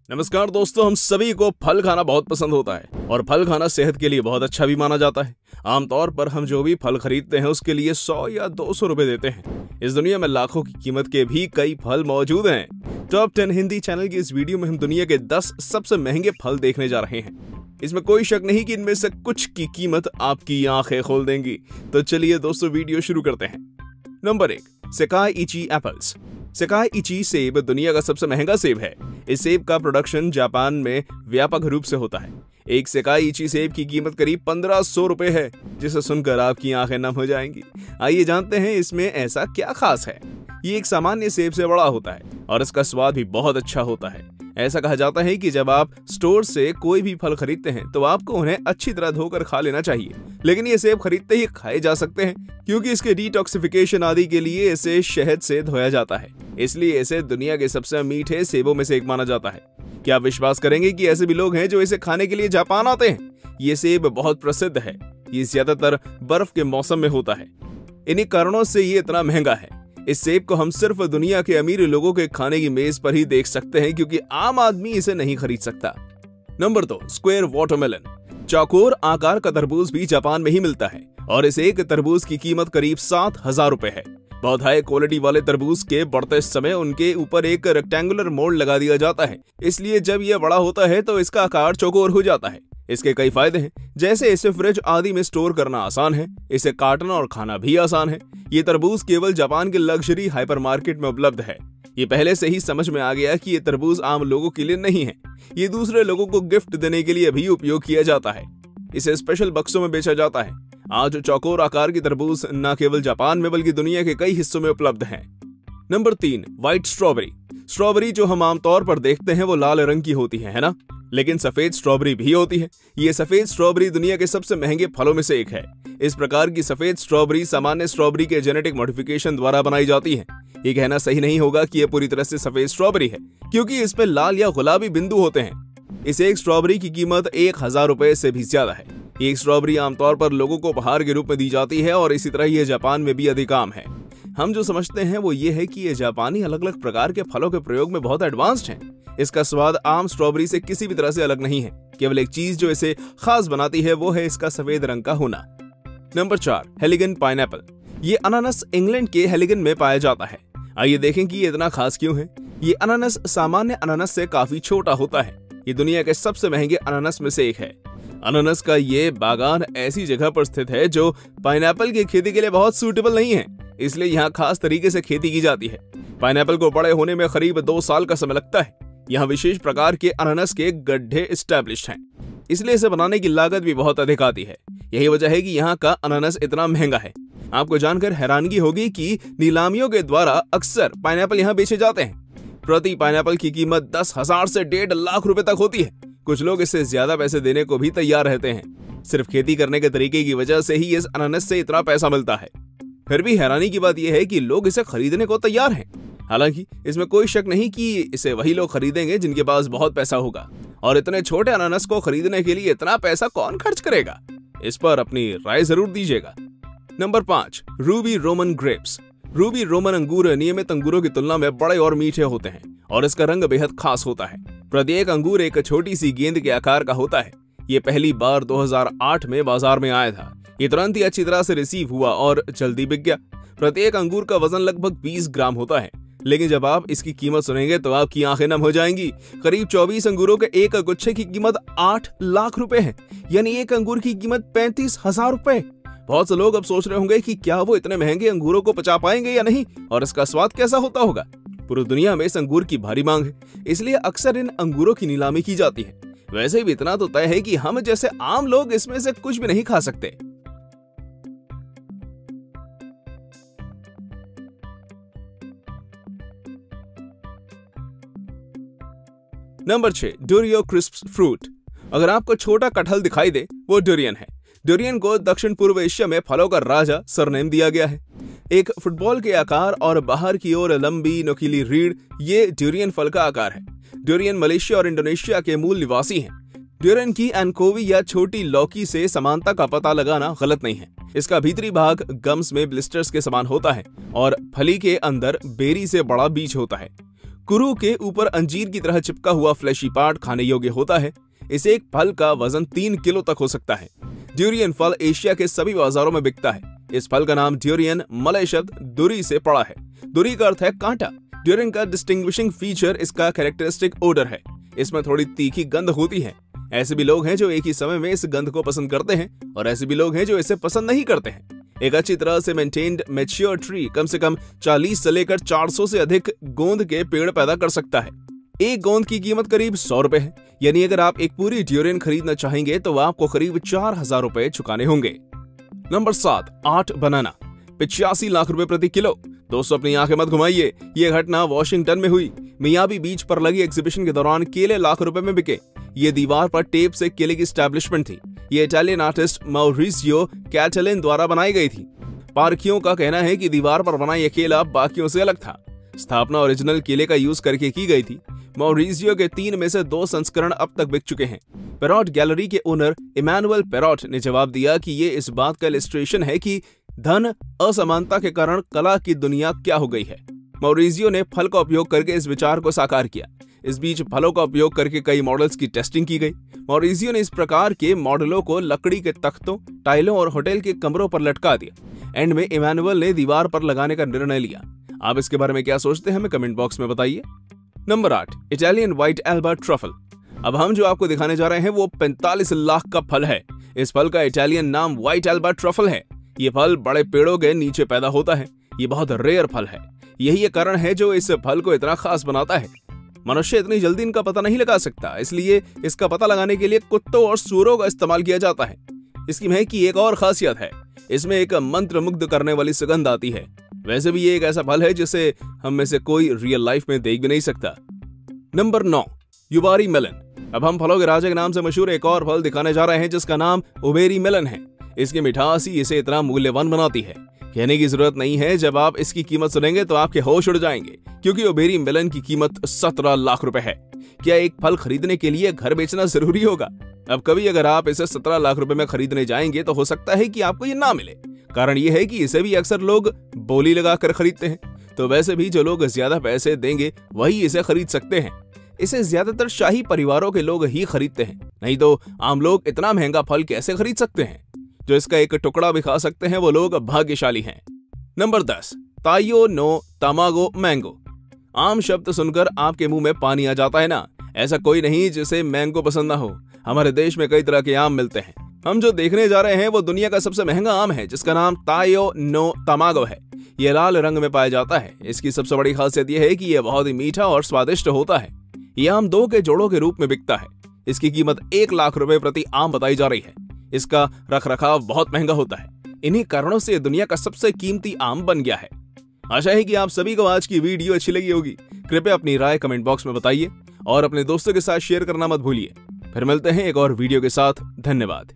नमस्कार दोस्तों, हम सभी को फल खाना बहुत पसंद होता है और फल खाना सेहत के लिए बहुत अच्छा भी माना जाता है। आमतौर पर हम जो भी फल खरीदते हैं उसके लिए 100 या 200 रुपए देते हैं। इस दुनिया में लाखों की कीमत के भी कई फल मौजूद हैं। टॉप 10 हिंदी चैनल की इस वीडियो में हम दुनिया के 10 सबसे महंगे फल देखने जा रहे हैं। इसमें कोई शक नहीं कि इनमें से कुछ की कीमत आपकी आंखें खोल देंगी। तो चलिए दोस्तों, वीडियो शुरू करते हैं। Number 1, सेकाई इची apples. सेकाई इची सेब दुनिया का सबसे महंगा सेब है। इस सेब का प्रोडक्शन जापान में व्यापक रूप से होता है। एक सेकाई इची सेब की कीमत करीब 1500 रुपए है, जिसे सुनकर आपकी आंखें नम हो जाएंगी। आइए जानते हैं इसमें ऐसा क्या खास है। ये एक सामान्य सेब से बड़ा होता है और इसका स्वाद भी बहुत अच्छा होता है। ऐसा कहा जाता है कि जब आप स्टोर से कोई भी फल खरीदते हैं तो आपको उन्हें अच्छी तरह धोकर खा लेना चाहिए, लेकिन ये सेब खरीदते ही खाए जा सकते हैं क्योंकि इसके डिटॉक्सिफिकेशन आदि के लिए इसे शहद से धोया जाता है। इसलिए इसे दुनिया के सबसे मीठे सेबों में से एक माना जाता है। क्या आप विश्वास करेंगे कि ऐसे भी लोग हैं जो इसे खाने के लिए जापान आते हैं? ये सेब बहुत प्रसिद्ध है। ये ज्यादातर बर्फ के मौसम में होता है। इन्हीं कारणों से ये इतना महंगा है। इस सेब को हम सिर्फ दुनिया के अमीर लोगों के खाने की मेज पर ही देख सकते हैं क्योंकि आम आदमी इसे नहीं खरीद सकता। Number 2, square watermelon. चौकोर आकार का तरबूज भी जापान में ही मिलता है और इस एक तरबूज की कीमत करीब 7000 रुपए है। बहुत हाई क्वालिटी वाले तरबूज के बढ़ते समय उनके ऊपर एक रेक्टेंगुलर मोल्ड लगा दिया जाता है, इसलिए जब यह बड़ा होता है तो इसका आकार चौकोर हो जाता है। इसके कई फायदे हैं, जैसे इसे फ्रिज आदि में स्टोर करना आसान है, इसे काटना और खाना भी आसान है। ये तरबूज केवल जापान के लग्जरी हाइपरमार्केट में उपलब्ध है। ये पहले से ही समझ में आ गया कि ये तरबूज आम लोगों के लिए नहीं है। ये दूसरे लोगों को गिफ्ट देने के लिए भी उपयोग किया जाता है। इसे स्पेशल बक्सों में बेचा जाता है। आज चौकोर आकार की तरबूज न केवल जापान में बल्कि दुनिया के कई हिस्सों में उपलब्ध है। Number 3, white strawberry. स्ट्रॉबेरी जो हम आमतौर पर देखते हैं वो लाल रंग की होती है ना? लेकिन सफेद स्ट्रॉबेरी भी होती है। ये सफेद स्ट्रॉबेरी दुनिया के सबसे महंगे फलों में से एक है। इस प्रकार की सफेद स्ट्रॉबेरी सामान्य स्ट्रॉबेरी के जेनेटिक मॉडिफिकेशन द्वारा बनाई जाती है। ये कहना सही नहीं होगा कि यह पूरी तरह से सफेद स्ट्रॉबेरी है, क्योंकि इसमें लाल या गुलाबी बिंदु होते हैं। इस एक स्ट्रॉबेरी की कीमत 1000 रुपए से भी ज्यादा है। एक स्ट्रॉबेरी आमतौर पर लोगों को उपहार के रूप में दी जाती है और इसी तरह ये जापान में भी अधिक आम है। हम जो समझते हैं वो ये है कि ये जापानी अलग अलग प्रकार के फलों के प्रयोग में बहुत एडवांस्ड हैं। इसका स्वाद आम स्ट्रॉबेरी से किसी भी तरह से अलग नहीं है। केवल एक चीज जो इसे खास बनाती है वो है इसका सफेद रंग का होना। Number 4, Heligan pineapple. ये अनानास इंग्लैंड के हेलिगन में पाया जाता है। आइए देखें कि ये इतना खास क्यों है। ये अनानास सामान्य अनानास से काफी छोटा होता है। ये दुनिया के सबसे महंगे अनानास में से एक है। अनानास का ये बागान ऐसी जगह पर स्थित है जो पाइनएप्पल की खेती के लिए बहुत सूटेबल नहीं है, इसलिए यहाँ खास तरीके से खेती की जाती है। पाइनएप्पल को बड़े होने में करीब 2 साल का समय लगता है। यहाँ विशेष प्रकार के अनानास के गड्ढे एस्टैब्लिश्ड हैं, इसलिए इसे बनाने की लागत भी बहुत अधिक आती है। यही वजह है कि यहाँ का अनानास इतना महंगा है। आपको जानकर हैरानगी होगी कि नीलामियों के द्वारा अक्सर पाइनएप्पल यहाँ बेचे जाते हैं। प्रति पाइनएप्पल की कीमत 10,000 से 1.5 लाख रुपए तक होती है। कुछ लोग इससे ज्यादा पैसे देने को भी तैयार रहते हैं। सिर्फ खेती करने के तरीके की वजह से ही इस अनानास से इतना पैसा मिलता है। फिर भी हैरानी की बात यह है कि लोग इसे खरीदने को तैयार हैं। हालांकि इसमें कोई शक नहीं कि इसे वही लोग खरीदेंगे जिनके पास बहुत पैसा होगा, और इतने छोटे अनानास को खरीदने के लिए इतना पैसा कौन खर्च करेगा? इस पर अपनी राय जरूर दीजिएगा। Number 5, Ruby Roman grapes. Ruby Roman अंगूर नियमित अंगूरों की तुलना में बड़े और मीठे होते हैं और इसका रंग बेहद खास होता है। प्रत्येक अंगूर एक छोटी सी गेंद के आकार का होता है। ये पहली बार 2008 में बाजार में आया था। ये तुरंत ही अच्छी तरह से रिसीव हुआ और जल्दी बिक गया। प्रत्येक अंगूर का वजन लगभग 20 ग्राम होता है, लेकिन जब आप इसकी कीमत सुनेंगे तो आपकी आंखें नम हो जाएंगी। करीब 24 अंगूरों के एक गुच्छे की कीमत 8 लाख रुपए है, यानी एक अंगूर की कीमत 35,000 रुपए। बहुत से लोग अब सोच रहे होंगे कि क्या वो इतने महंगे अंगूरों को पचा पाएंगे या नहीं, और इसका स्वाद कैसा होता होगा। पूरी दुनिया में इस अंगूर की भारी मांग है, इसलिए अक्सर इन अंगूरों की नीलामी की जाती है। वैसे भी इतना तो तय है कि हम जैसे आम लोग इसमें से कुछ भी नहीं खा सकते। नंबर 6, डोरियो क्रिस्प्स फ्रूट। अगर आपको छोटा कटहल दिखाई दे, वो डुरियन है। डुरियन को दक्षिण पूर्व एशिया में फलों का राजा सरनेम दिया गया है। एक फुटबॉल के आकार और बाहर की ओर लंबी नुकीली रीढ़, ये डुरियन फल का आकार है। डुरियन मलेशिया और इंडोनेशिया के मूल निवासी हैं। डुरियन की एनकोवी या छोटी लौकी से समानता का पता लगाना गलत नहीं है। इसका भीतरी भाग गम्स में ब्लिस्टर्स के समान होता है और फली के अंदर बेरी से बड़ा बीज होता है। कुरु के ऊपर अंजीर की तरह चिपका हुआ फ्लैशी पार्ट खाने योग्य होता है। इसे एक फल का वजन 3 किलो तक हो सकता है। ड्यूरियन फल एशिया के सभी बाजारों में बिकता है। इस फल का नाम ड्यूरियन मलय शब्द दुरी से पड़ा है। दुरी का अर्थ है कांटा। ड्यूरियन का डिस्टिंग्विशिंग फीचर इसका कैरेक्टरिस्टिक ओडर है। इसमें थोड़ी तीखी गंध होती है। ऐसे भी लोग हैं जो एक ही समय में इस गंध को पसंद करते हैं और ऐसे भी लोग हैं जो इसे पसंद नहीं करते हैं। एक अच्छी तरह से मेंटेन्ड मैच्योर ट्री कम से कम 40 से लेकर 400 से अधिक गोंद के पेड़ पैदा कर सकता है। एक गोंद की कीमत करीब 100 रुपए है। यानी अगर आप एक पूरी ड्यूरियन खरीदना चाहेंगे तो आपको करीब 4000 रुपए चुकाने होंगे। नंबर 7, 8 बनाना, 85 लाख रुपए प्रति किलो। दोस्तों अपनी आंखें मत घुमाइए, ये घटना वॉशिंगटन में हुई। मियामी बीच पर लगी एग्जीबिशन के दौरान केले लाख रुपए में बिके। ये दीवार पर टेप से केले की एस्टैब्लिशमेंट थी। ये इटालियन आर्टिस्ट मौरिसियो कैटलिन द्वारा बनाई गई थी। पारखियों का कहना है कि दीवार पर बना यह केला बाकियों से अलग था। स्थापना ओरिजिनल केले का यूज करके की गई थी। मौरिसियो के 3 में से 2 संस्करण अब तक बिक चुके हैं। पेरोट गैलरी के ओनर इमैनुअल पेरोट ने जवाब दिया कि ये इस बात का इलस्ट्रेशन है कि धन असमानता के कारण कला की दुनिया क्या हो गई है। मौरिसियो ने फल का उपयोग करके इस विचार को साकार किया। इस बीच फलों का उपयोग करके कई मॉडल्स की टेस्टिंग की गई। मौरिसियो ने इस प्रकार के मॉडलों को लकड़ी के तख्तों, टाइलों और होटल के कमरों पर लटका दिया। एंड में इमैनुअल ने दीवार पर लगाने का निर्णय लिया। आप इसके बारे में क्या सोचते हैं हमें कमेंट बॉक्स में बताइए। Number 8, Italian white Elba truffle. अब हम जो आपको दिखाने जा रहे हैं वो 45 लाख का फल है। इस फल का इटालियन नाम व्हाइट एल्बा ट्रफल है। ये फल बड़े पेड़ों के नीचे पैदा होता है। ये बहुत रेयर फल है। यही एक कारण है जो इस फल को इतना खास बनाता है। मनुष्य इतनी जल्दी इनका पता नहीं लगा सकता, इसलिए इसका पता लगाने के लिए कुत्तों और सूअरों का इस्तेमाल किया जाता है। इसकी महक की एक और खासियत है, इसमें एक मंत्र मुग्ध करने वाली सुगंध आती है। वैसे भी ये एक ऐसा फल है जिसे हम में से कोई रियल लाइफ में देख भी नहीं सकता। Number 9, Yubari melon. अब हम फलों के राजा के नाम से मशहूर एक और फल दिखाने जा रहे हैं जिसका नाम उबेरी मेलन है। इसकी मिठास ही इसे इतना मूल्यवान बनाती है। कहने की जरूरत नहीं है, जब आप इसकी कीमत सुनेंगे तो आपके होश उड़ जाएंगे, क्योंकि उबेरी मेलन की कीमत 17 लाख रुपए है। क्या एक फल खरीदने के लिए घर बेचना जरूरी होगा? अब कभी अगर आप इसे 17 लाख रुपए में खरीदने जाएंगे तो हो सकता है कि आपको ये ना मिले। कारण ये है कि इसे भी अक्सर लोग बोली लगाकर खरीदते हैं। तो वैसे भी जो लोग ज्यादा पैसे देंगे वही इसे खरीद सकते हैं। इसे ज्यादातर शाही परिवारों के लोग ही खरीदते हैं, नहीं तो आम लोग इतना महंगा फल कैसे खरीद सकते हैं? जो इसका एक टुकड़ा भी खा सकते हैं वो लोग भाग्यशाली हैं। Number 10, Taiyo no Tamago mango. आम शब्द सुनकर आपके मुंह में पानी आ जाता है ना? ऐसा कोई नहीं जिसे मैंगो पसंद ना हो। हमारे देश में कई तरह के आम मिलते हैं। हम जो देखने जा रहे हैं वो दुनिया का सबसे महंगा आम है जिसका नाम ताइयो नो तमागो है। ये लाल रंग में पाया जाता है। इसकी सबसे बड़ी खासियत यह है कि यह बहुत ही मीठा और स्वादिष्ट होता है। यह आम 2 के जोड़ों के रूप में बिकता है। इसकी कीमत 1 लाख रुपए प्रति आम बताई जा रही है। इसका रखरखाव बहुत महंगा होता है। इन्हीं कारणों से दुनिया का सबसे कीमती आम बन गया है। आशा है कि आप सभी को आज की वीडियो अच्छी लगी होगी। कृपया अपनी राय कमेंट बॉक्स में बताइए और अपने दोस्तों के साथ शेयर करना मत भूलिए। फिर मिलते हैं एक और वीडियो के साथ। धन्यवाद।